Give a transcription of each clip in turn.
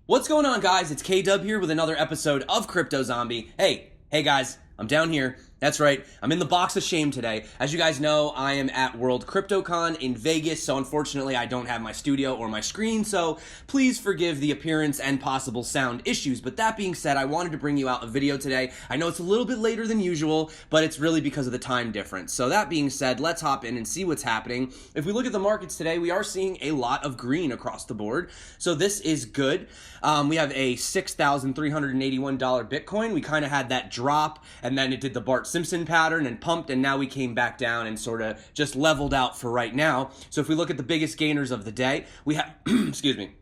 What's going on, guys? It's K-Dub here with another episode of Crypto Zombie. Hey guys, I'm down here. That's right, I'm in the box of shame today. As you guys know, I am at World CryptoCon in Vegas, so unfortunately I don't have my studio or my screen, so please forgive the appearance and possible sound issues. But that being said, I wanted to bring you out a video today. I know it's a little bit later than usual, but it's really because of the time difference. So that being said, let's hop in and see what's happening. If we look at the markets today, we are seeing a lot of green across the board, so this is good. We have a $6,381 Bitcoin. We kind of had that drop, and then it did the Bart Simpson pattern and pumped, and now we came back down and sort of just leveled out for right now. So if we look at the biggest gainers of the day, we have excuse me,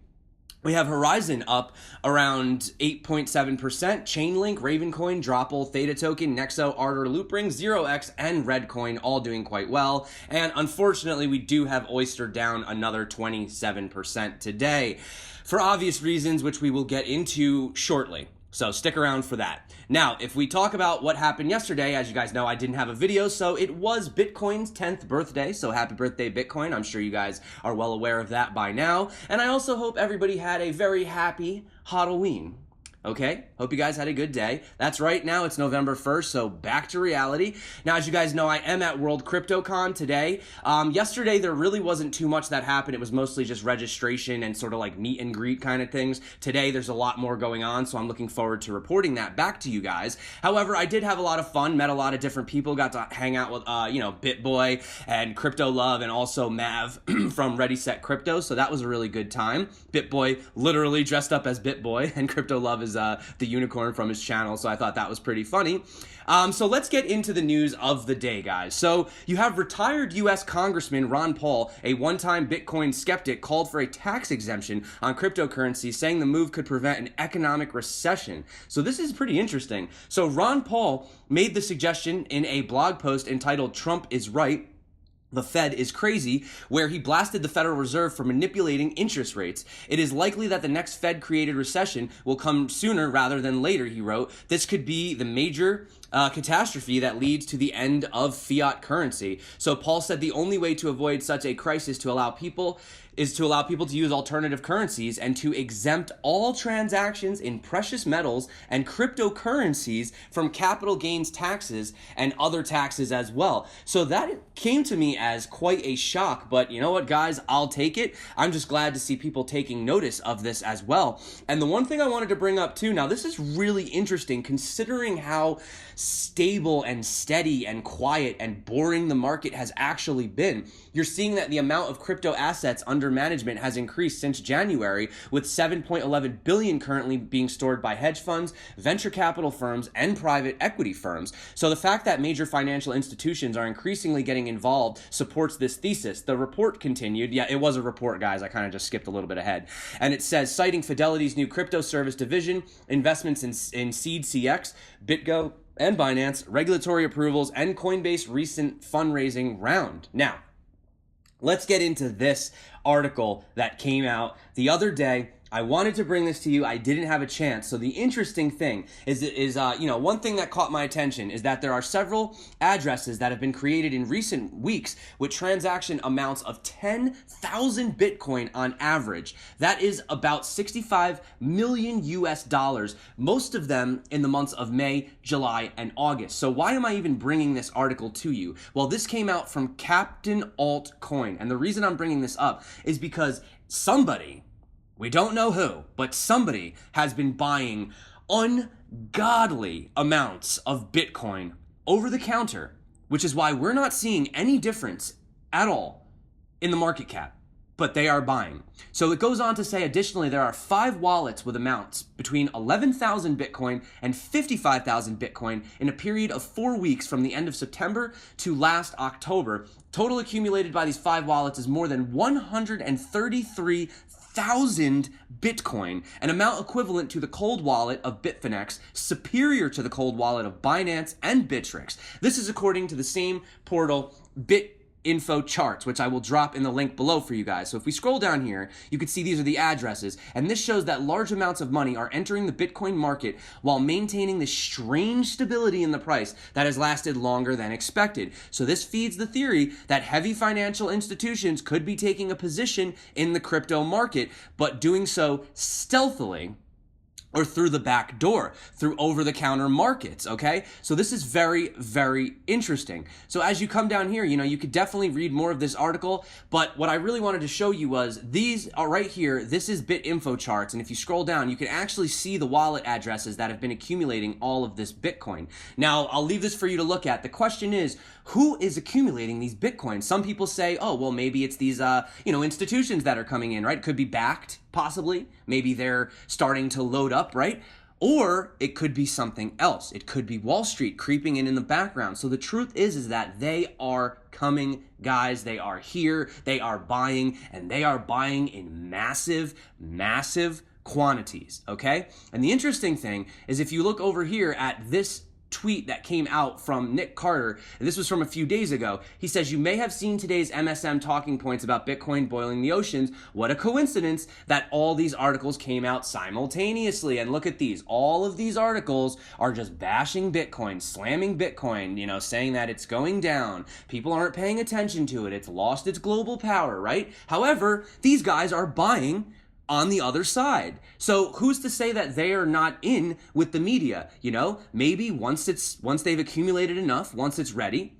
we have Horizon up around 8.7%, Chainlink, Ravencoin, Dropple, Theta Token, Nexo, Ardor, Loopring, 0x, and Redcoin all doing quite well. And unfortunately, we do have Oyster down another 27% today for obvious reasons, which we will get into shortly. So stick around for that. Now, if we talk about what happened yesterday, as you guys know, I didn't have a video, so it was Bitcoin's 10th birthday, so happy birthday, Bitcoin. I'm sure you guys are well aware of that by now. And I also hope everybody had a very happy Halloween. Okay, hope you guys had a good day. That's right, now it's November 1st, so back to reality. Now, as you guys know, I am at World CryptoCon today. Yesterday, there really wasn't too much that happened. It was mostly just registration and sort of like meet and greet kind of things. Today, there's a lot more going on, so I'm looking forward to reporting that back to you guys. However, I did have a lot of fun, met a lot of different people, got to hang out with, BitBoy and Crypto Love and also Mav from Ready Set Crypto, so that was a really good time. BitBoy literally dressed up as BitBoy, and Crypto Love is the unicorn from his channel, so I thought that was pretty funny. So let's get into the news of the day, guys. So you have retired U.S. Congressman Ron Paul, a one-time Bitcoin skeptic, called for a tax exemption on cryptocurrency, saying the move could prevent an economic recession. So this is pretty interesting. So Ron Paul made the suggestion in a blog post entitled "Trump is Right, the Fed is Crazy," where he blasted the Federal Reserve for manipulating interest rates. "It is likely that the next Fed-created recession will come sooner rather than later," he wrote. "This could be the major catastrophe that leads to the end of fiat currency." So Paul said the only way to avoid such a crisis to allow people to use alternative currencies and to exempt all transactions in precious metals and cryptocurrencies from capital gains taxes and other taxes as well. So that came to me as quite a shock, but you know what, guys, I'll take it. I'm just glad to see people taking notice of this as well. And the one thing I wanted to bring up too, now this is really interesting considering how stable and steady and quiet and boring the market has actually been. You're seeing that the amount of crypto assets under management has increased since January, with 7.11 billion currently being stored by hedge funds, venture capital firms, and private equity firms. So the fact that major financial institutions are increasingly getting involved supports this thesis. The report continued. Yeah, it was a report, guys. I kind of just skipped a little bit ahead. And it says, citing Fidelity's new crypto service division, investments in Seed CX, BitGo, and Binance, regulatory approvals, and Coinbase recent fundraising round. Now, let's get into this article that came out the other day. I wanted to bring this to you. I didn't have a chance. So the interesting thing is one thing that caught my attention is that there are several addresses that have been created in recent weeks with transaction amounts of 10,000 Bitcoin on average. That is about 65 million US dollars, most of them in the months of May, July, and August. So why am I even bringing this article to you? Well, this came out from Captain Altcoin. And the reason I'm bringing this up is because somebody, we don't know who, but somebody has been buying ungodly amounts of Bitcoin over the counter, which is why we're not seeing any difference at all in the market cap. but they are buying. So it goes on to say, additionally, there are 5 wallets with amounts between 11,000 Bitcoin and 55,000 Bitcoin in a period of 4 weeks from the end of September to last October. Total accumulated by these 5 wallets is more than 133,000 Bitcoin, an amount equivalent to the cold wallet of Bitfinex, superior to the cold wallet of Binance and Bittrex. This is according to the same portal, Info charts, which I will drop in the link below for you guys. So if we scroll down here, you can see these are the addresses, and this shows that large amounts of money are entering the Bitcoin market while maintaining this strange stability in the price that has lasted longer than expected. So this feeds the theory that heavy financial institutions could be taking a position in the crypto market, but doing so stealthily, or through the back door, through over-the-counter markets, okay? So this is very, very interesting. So as you come down here, you could definitely read more of this article, but what I really wanted to show you was these are right here. This is Info charts, and if you scroll down, you can actually see the wallet addresses that have been accumulating all of this Bitcoin. Now, I'll leave this for you to look at. The question is, who is accumulating these Bitcoins? Some people say, oh, well, maybe it's these, institutions that are coming in, right? Could be backed, possibly. Maybe they're starting to load up, right? Or it could be something else. It could be Wall Street creeping in the background. So the truth is that they are coming, guys. They are here. They are buying, and they are buying in massive, massive quantities, okay? And the interesting thing is if you look over here at this tweet that came out from Nick Carter, and this was from a few days ago. He says, you may have seen today's MSM talking points about Bitcoin boiling the oceans. What a coincidence that all these articles came out simultaneously. And look at these. All of these articles are just bashing Bitcoin, slamming Bitcoin, saying that it's going down. People aren't paying attention to it. It's lost its global power, right? However, these guys are buying on the other side. So who's to say that they are not in with the media? Maybe once they've accumulated enough, once it's ready,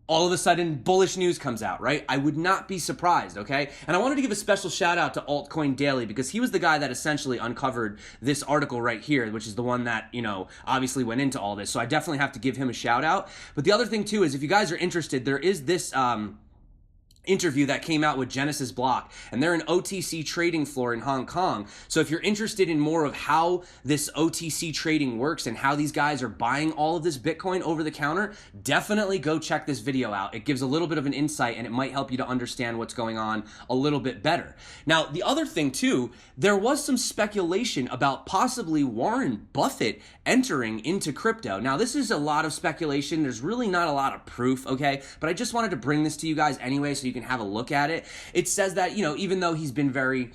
all of a sudden bullish news comes out, right? I would not be surprised, okay? And I wanted to give a special shout out to Altcoin Daily because he was the guy that essentially uncovered this article right here, which is the one that, obviously went into all this. So I definitely have to give him a shout out. But the other thing too is if you guys are interested, there is this interview that came out with Genesis Block, and they're an OTC trading floor in Hong Kong. So if you're interested in more of how this OTC trading works and how these guys are buying all of this Bitcoin over the counter, definitely go check this video out. It gives a little bit of an insight and it might help you to understand what's going on a little bit better. Now, the other thing too, there was some speculation about possibly Warren Buffett entering into crypto. Now, this is a lot of speculation. There's really not a lot of proof, okay? But I just wanted to bring this to you guys anyway so you can have a look at it. It says that, even though he's been very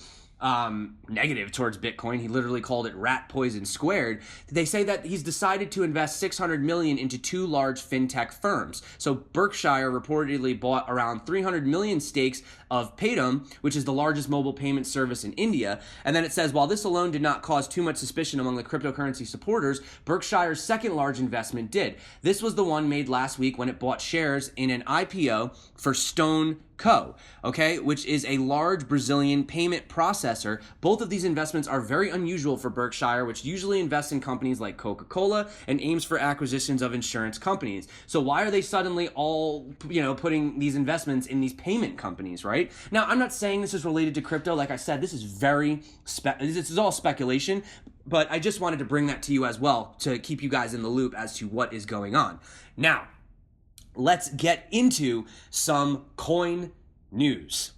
negative towards Bitcoin, he literally called it rat poison squared. They say that he's decided to invest $600 million into 2 large fintech firms. So Berkshire reportedly bought around 300 million stakes of Paytm, which is the largest mobile payment service in India. And then it says, while this alone did not cause too much suspicion among the cryptocurrency supporters, Berkshire's second large investment did. This was the one made last week when it bought shares in an IPO for Stone Co., okay, which is a large Brazilian payment processor. Both of these investments are very unusual for Berkshire, which usually invests in companies like Coca-Cola and aims for acquisitions of insurance companies. So why are they suddenly all, putting these investments in these payment companies, right? Now, I'm not saying this is related to crypto. Like I said, this is this is all speculation, but I just wanted to bring that to you as well to keep you guys in the loop as to what is going on. Now, let's get into some coin news.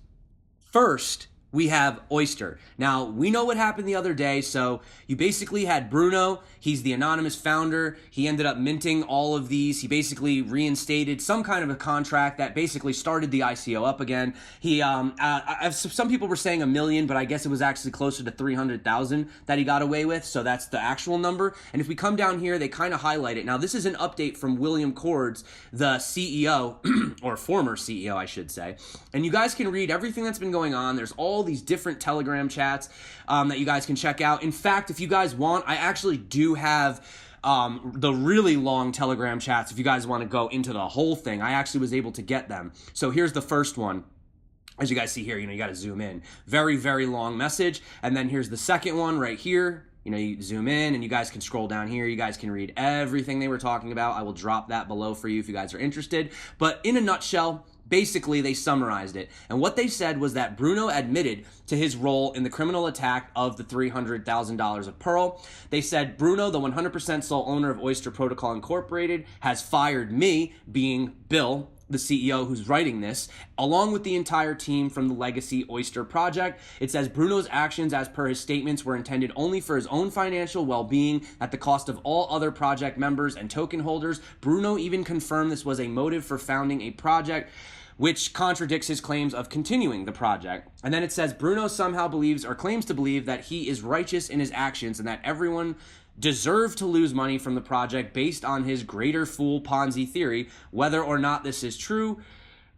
First, we have Oyster. Now, we know what happened the other day, so you basically had Bruno. He's the anonymous founder. He ended up minting all of these. He basically reinstated some kind of a contract that basically started the ICO up again. He, some people were saying 1 million, but I guess it was actually closer to 300,000 that he got away with, so that's the actual number. And if we come down here, they kind of highlight it. Now, this is an update from William Cords, the CEO, or former CEO, I should say. And you guys can read everything that's been going on. There's all these different Telegram chats that you guys can check out. In fact, if you guys want, I actually do have the really long Telegram chats. If you guys want to go into the whole thing, I actually was able to get them. So here's the first one. As you guys see here, you got to zoom in. Very, very long message. And then here's the second one right here. You zoom in and you guys can scroll down here. You guys can read everything they were talking about. I will drop that below for you if you guys are interested. But in a nutshell, basically they summarized it. And what they said was that Bruno admitted to his role in the criminal attack of the $300,000 of Pearl. They said Bruno, the 100% sole owner of Oyster Protocol Incorporated, has fired me, being Bill, the CEO who's writing this, along with the entire team from the Legacy Oyster project. It says Bruno's actions, as per his statements, were intended only for his own financial well-being at the cost of all other project members and token holders. Bruno even confirmed this was a motive for founding a project, which contradicts his claims of continuing the project. And then it says Bruno somehow believes or claims to believe that he is righteous in his actions and that everyone deserved to lose money from the project based on his greater fool Ponzi theory. Whether or not this is true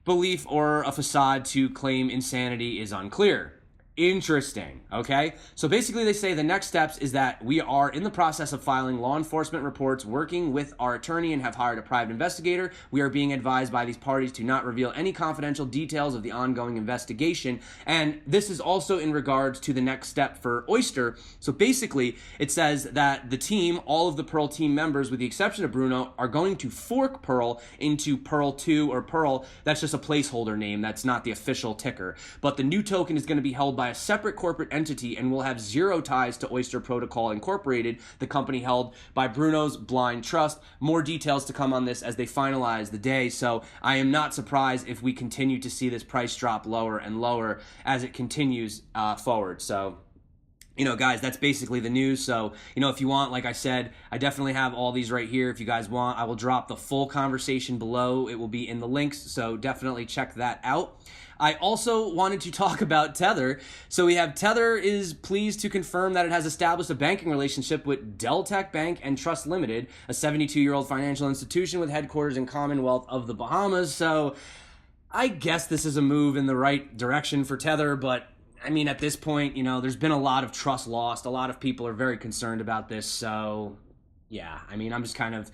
belief or a facade to claim insanity is unclear. Interesting, okay? So basically they say the next steps is that we are in the process of filing law enforcement reports, working with our attorney, and have hired a private investigator. We are being advised by these parties to not reveal any confidential details of the ongoing investigation. And this is also in regards to the next step for Oyster. So basically it says that the team, all of the Pearl team members, with the exception of Bruno, are going to fork Pearl into Pearl 2 or Pearl. That's just a placeholder name. That's not the official ticker. But the new token is going to be held by a separate corporate entity and will have zero ties to Oyster Protocol Incorporated, the company held by Bruno's blind trust. More details to come on this as they finalize the day. So I am not surprised if we continue to see this price drop lower and lower as it continues forward. So, you know, guys, that's basically the news. So, you know, if you want, like I said, I definitely have all these right here. If you guys want, I will drop the full conversation below. It will be in the links, so definitely check that out. I also wanted to talk about Tether. So we have Tether is pleased to confirm that it has established a banking relationship with Deltec Bank and Trust Limited, a 72-year-old financial institution with headquarters in Commonwealth of the Bahamas. So I guess this is a move in the right direction for Tether, but I mean, at this point, you know, there's been a lot of trust lost. A lot of people are very concerned about this. So yeah, I mean, I'm just kind of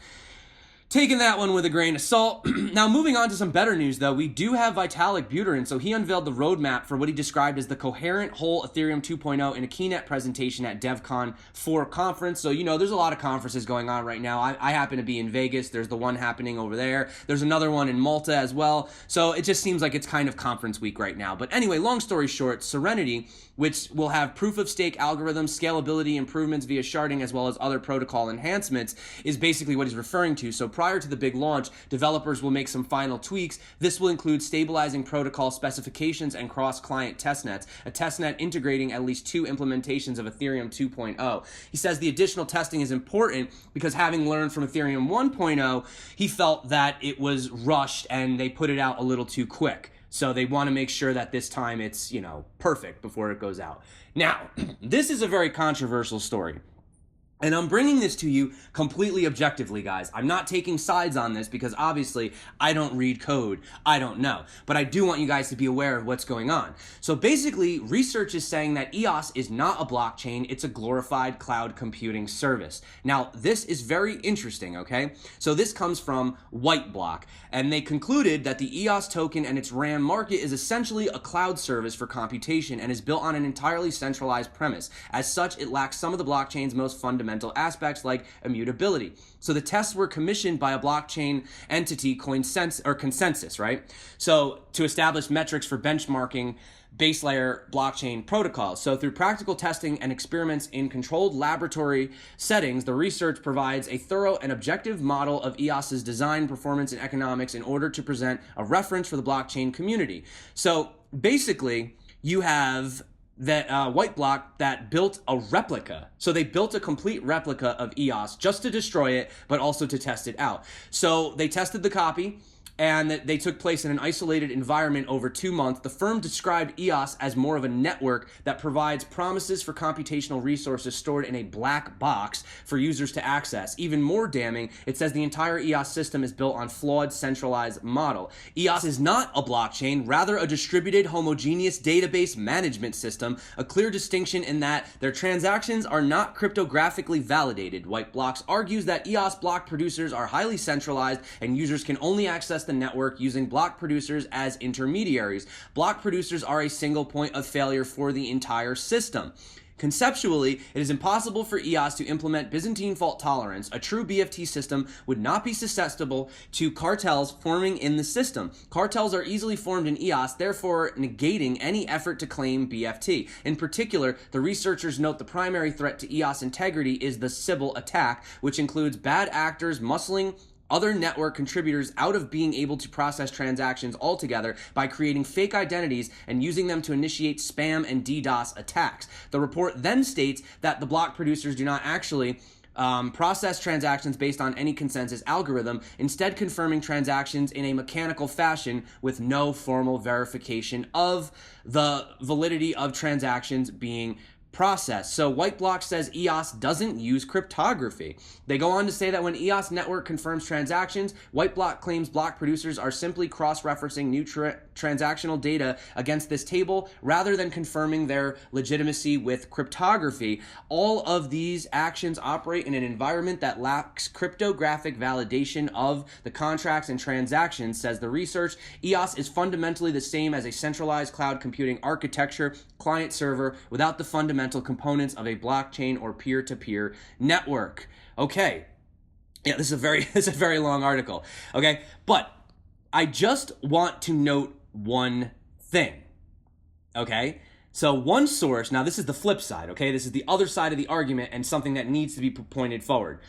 taking that one with a grain of salt. Now, moving on to some better news, though, we do have Vitalik Buterin. So he unveiled the roadmap for what he described as the coherent whole Ethereum 2.0 in a keynote presentation at DevCon 4 conference. So, you know, there's a lot of conferences going on right now. I happen to be in Vegas. There's the one happening over there. There's another one in Malta as well. So it just seems like it's kind of conference week right now. But anyway, long story short, Serenity, which will have proof-of-stake algorithms, scalability improvements via sharding, as well as other protocol enhancements, is basically what he's referring to. So prior to the big launch, developers will make some final tweaks. This will include stabilizing protocol specifications and cross-client testnets, a testnet integrating at least 2 implementations of Ethereum 2.0. He says the additional testing is important because, having learned from Ethereum 1.0, he felt that it was rushed and they put it out a little too quick. So they want to make sure that this time it's, you know, perfect before it goes out. Now, this is a very controversial story. And I'm bringing this to you completely objectively, guys. I'm not taking sides on this because obviously I don't read code. I don't know. But I do want you guys to be aware of what's going on. So basically, research is saying that EOS is not a blockchain. It's a glorified cloud computing service. Now, this is very interesting, okay? So this comes from Whiteblock, and they concluded that the EOS token and its RAM market is essentially a cloud service for computation and is built on an entirely centralized premise. As such, it lacks some of the blockchain's most fundamental aspects like immutability. So the tests were commissioned by a blockchain entity, Consensus, right? So to establish metrics for benchmarking base layer blockchain protocols. So through practical testing and experiments in controlled laboratory settings, the research provides a thorough and objective model of EOS's design, performance, and economics in order to present a reference for the blockchain community. So basically, you have that Whiteblock that built a replica. So they built a complete replica of EOS just to destroy it, but also to test it out. So they tested the copy, and they took place in an isolated environment over 2 months. The firm described EOS as more of a network that provides promises for computational resources stored in a black box for users to access. Even more damning, it says the entire EOS system is built on flawed centralized model. EOS is not a blockchain, rather a distributed homogeneous database management system, a clear distinction in that their transactions are not cryptographically validated. Whiteblock argues that EOS block producers are highly centralized and users can only access the network using block producers as intermediaries. Block producers are a single point of failure for the entire system. Conceptually, it is impossible for EOS to implement Byzantine fault tolerance. A true BFT system would not be susceptible to cartels forming in the system. Cartels are easily formed in EOS, therefore negating any effort to claim BFT. In particular, the researchers note the primary threat to EOS integrity is the Sybil attack, which includes bad actors muscling other network contributors out of being able to process transactions altogether by creating fake identities and using them to initiate spam and DDoS attacks. The report then states that the block producers do not actually process transactions based on any consensus algorithm, instead confirming transactions in a mechanical fashion with no formal verification of the validity of transactions being process. So White Block says EOS doesn't use cryptography. They go on to say that when EOS network confirms transactions, White Block claims block producers are simply cross-referencing new transactional data against this table rather than confirming their legitimacy with cryptography. All of these actions operate in an environment that lacks cryptographic validation of the contracts and transactions, says the research. EOS is fundamentally the same as a centralized cloud computing architecture, client server, without the fundamental components of a blockchain or peer-to-peer network. Okay. Yeah, this is a very long article. Okay. But I just want to note one thing. Okay. So one source, now this is the flip side. Okay. This is the other side of the argument and something that needs to be pointed forward.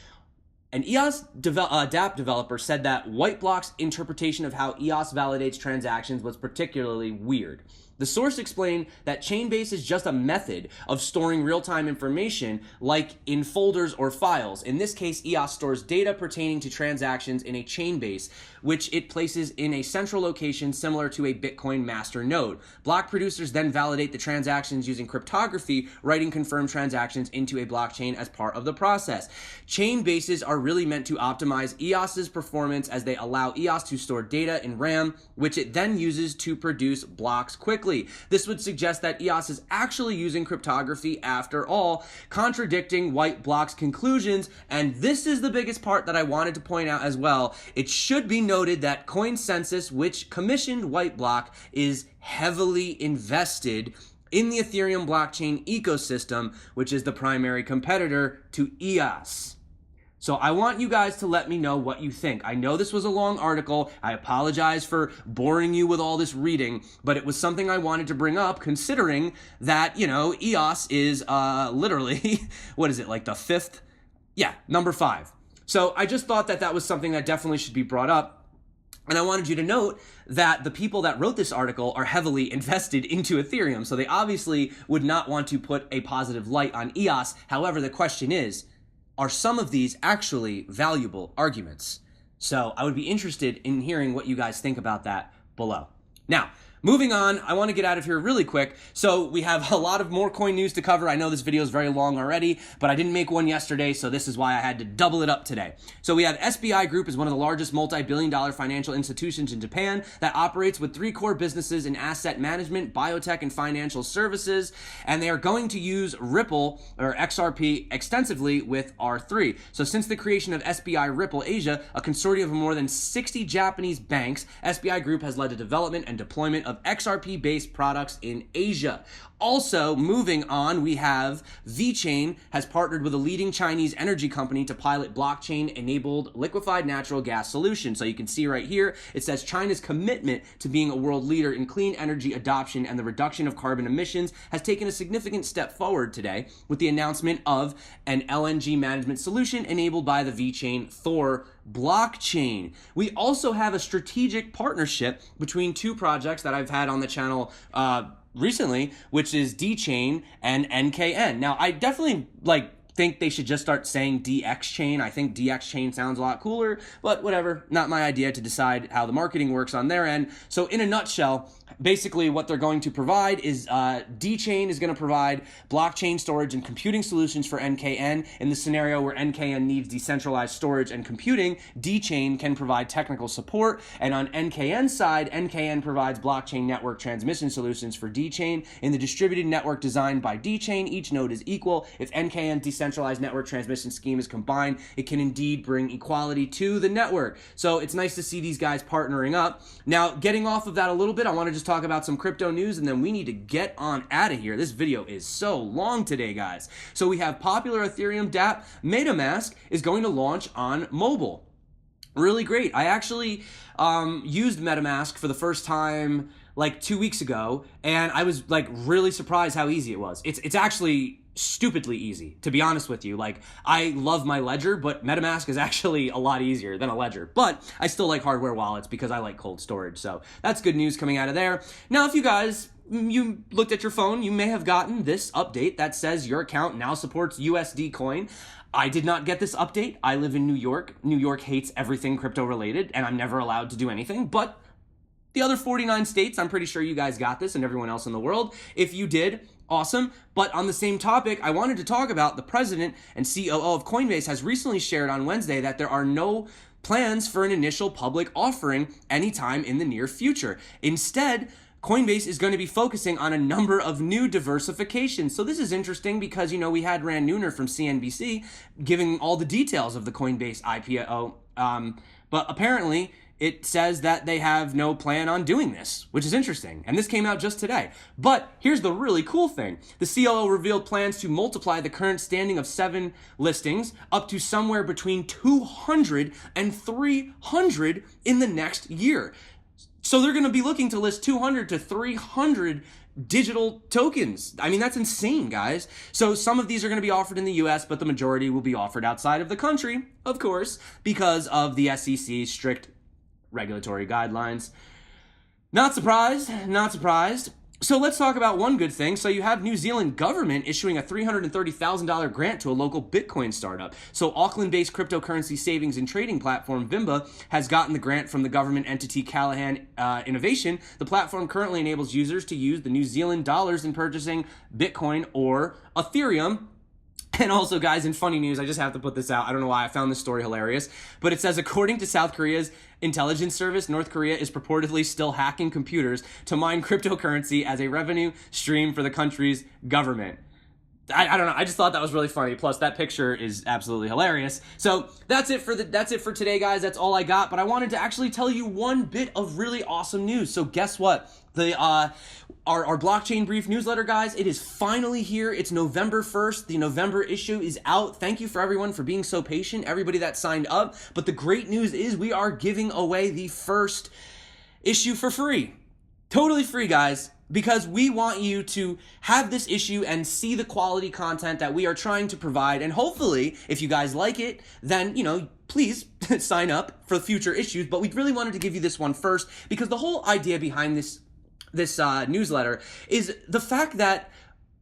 An EOS dApp developer said that White Block's interpretation of how EOS validates transactions was particularly weird. The source explained that Chainbase is just a method of storing real-time information like in folders or files. In this case, EOS stores data pertaining to transactions in a Chainbase, which it places in a central location similar to a Bitcoin master node. Block producers then validate the transactions using cryptography, writing confirmed transactions into a blockchain as part of the process. Chainbases are really meant to optimize EOS's performance as they allow EOS to store data in RAM, which it then uses to produce blocks quickly. This would suggest that EOS is actually using cryptography after all, contradicting White Block's conclusions. And this is the biggest part that I wanted to point out as well. It should be noted that CoinSensus, which commissioned White Block, is heavily invested in the Ethereum blockchain ecosystem, which is the primary competitor to EOS. So I want you guys to let me know what you think. I know this was a long article. I apologize for boring you with all this reading, but it was something I wanted to bring up considering that, EOS is literally, what is it, like the fifth? Yeah, number 5. So I just thought that that was something that definitely should be brought up. And I wanted you to note that the people that wrote this article are heavily invested into Ethereum. So they obviously would not want to put a positive light on EOS. However, the question is, are some of these actually valuable arguments? So I would be interested in hearing what you guys think about that below. Now, moving on, I want to get out of here really quick. So we have a lot of more coin news to cover. I know this video is very long already, but I didn't make one yesterday, so this is why I had to double it up today. So we have SBI Group is one of the largest multi-billion-dollar financial institutions in Japan that operates with 3 core businesses in asset management, biotech, and financial services, and they are going to use Ripple, or XRP, extensively with R3. So since the creation of SBI Ripple Asia, a consortium of more than 60 Japanese banks, SBI Group has led the development and deployment of XRP-based products in Asia. Also, moving on, we have vechain has partnered with a leading Chinese energy company to pilot blockchain-enabled liquefied natural gas solutions. So you can see right here, it says China's commitment to being a world leader in clean energy adoption and the reduction of carbon emissions has taken a significant step forward today with the announcement of an LNG management solution enabled by the vechain Thor blockchain. We also have a strategic partnership between 2 projects that I've had on the channel recently, which is dxchain and NKN. Now, I definitely think they should just start saying dxchain. I think dxchain sounds a lot cooler, but whatever, not my idea to decide how the marketing works on their end. So in a nutshell, basically what they're going to provide is dxchain is going to provide blockchain storage and computing solutions for NKN. In the scenario where NKN needs decentralized storage and computing, dxchain can provide technical support. And on NKN's side, NKN provides blockchain network transmission solutions for dxchain. In the distributed network designed by dxchain, each node is equal. If NKN decentralized decentralized network transmission scheme is combined, it can indeed bring equality to the network. So it's nice to see these guys partnering up. Now, getting off of that a little bit, I want to just talk about some crypto news, and then we need to get on out of here. This video is so long today, guys. So we have popular Ethereum dApp, metamask, is going to launch on mobile. Really great. I actually used metamask for the first time like 2 weeks ago, and I was like really surprised how easy it was. It's actually stupidly easy, to be honest with you. Like, I love my ledger, but metamask is actually a lot easier than a ledger. But I still like hardware wallets because I like cold storage. So that's good news coming out of there. Now, if you guys looked at your phone, you may have gotten this update that says your account now supports USD coin. I did not get this update. I live in New York. New York hates everything crypto related, and I'm never allowed to do anything. But the other 49 states, I'm pretty sure you guys got this, and everyone else in the world. If you did, awesome. But on the same topic, I wanted to talk about the president and COO of Coinbase has recently shared on Wednesday that there are no plans for an initial public offering anytime in the near future. Instead, Coinbase is going to be focusing on a number of new diversifications. So this is interesting because, you know, we had Rand Neuner from CNBC giving all the details of the Coinbase IPO, but apparently it says that they have no plan on doing this, which is interesting. And this came out just today. But here's the really cool thing. The COO revealed plans to multiply the current standing of 7 listings up to somewhere between 200 and 300 in the next year. So they're going to be looking to list 200 to 300 digital tokens. I mean, that's insane, guys. So some of these are going to be offered in the US, but the majority will be offered outside of the country, of course, because of the SEC's strict regulatory guidelines. Not surprised, not surprised. So let's talk about one good thing. So you have New Zealand government issuing a $330,000 grant to a local Bitcoin startup. So Auckland-based cryptocurrency savings and trading platform Vimba has gotten the grant from the government entity Callahan Innovation. The platform currently enables users to use the New Zealand dollars in purchasing Bitcoin or Ethereum. And also, guys, in funny news, I just have to put this out. I don't know why I found this story hilarious, but it says, according to South Korea's intelligence service, North Korea is purportedly still hacking computers to mine cryptocurrency as a revenue stream for the country's government. I don't know. I just thought that was really funny. Plus, that picture is absolutely hilarious. So that's it for today, guys. That's all I got. But I wanted to actually tell you one bit of really awesome news. So guess what? Our blockchain brief newsletter, guys, it is finally here. It's November 1st. The November issue is out. Thank you for everyone for being so patient, everybody that signed up. But the great news is we are giving away the first issue for free. Totally free, guys, because we want you to have this issue and see the quality content that we are trying to provide. And hopefully, if you guys like it, then, you know, please sign up for future issues. But we really wanted to give you this one first because the whole idea behind this newsletter is the fact that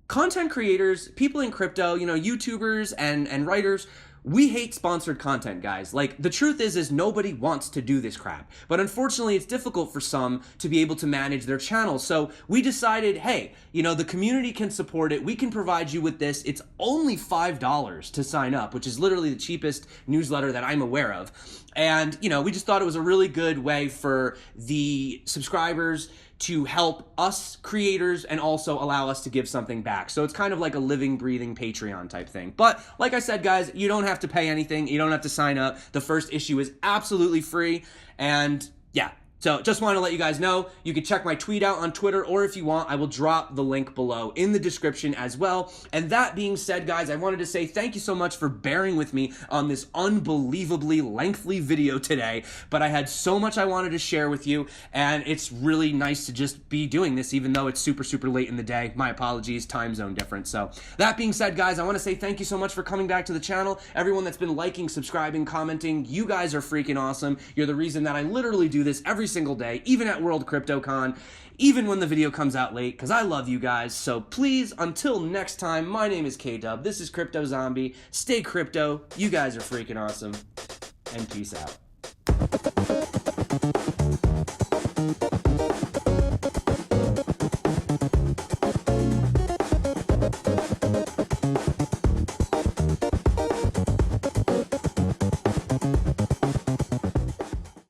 content creators, people in crypto, you know, YouTubers and writers, we hate sponsored content, guys. Like, the truth is nobody wants to do this crap. But unfortunately, it's difficult for some to be able to manage their channels. So we decided, hey, you know, the community can support it. We can provide you with this. It's only $5 to sign up, which is literally the cheapest newsletter that I'm aware of. And, you know, we just thought it was a really good way for the subscribers to help us creators and also allow us to give something back. So it's kind of like a living, breathing Patreon type thing. But like I said, guys, you don't have to pay anything. You don't have to sign up. The first issue is absolutely free. And yeah. So just want to let you guys know, you can check my tweet out on Twitter, or if you want, I will drop the link below in the description as well. And that being said, guys, I wanted to say thank you so much for bearing with me on this unbelievably lengthy video today. But I had so much I wanted to share with you, and it's really nice to just be doing this, even though it's super, super late in the day. My apologies, time zone difference. So that being said, guys, I want to say thank you so much for coming back to the channel. Everyone that's been liking, subscribing, commenting, you guys are freaking awesome. You're the reason that I literally do this every single day, even at World CryptoCon, even when the video comes out late, because I love you guys. So please, until next time, my name is K-Dub. This is Crypto Zombie. Stay crypto. You guys are freaking awesome. And peace out.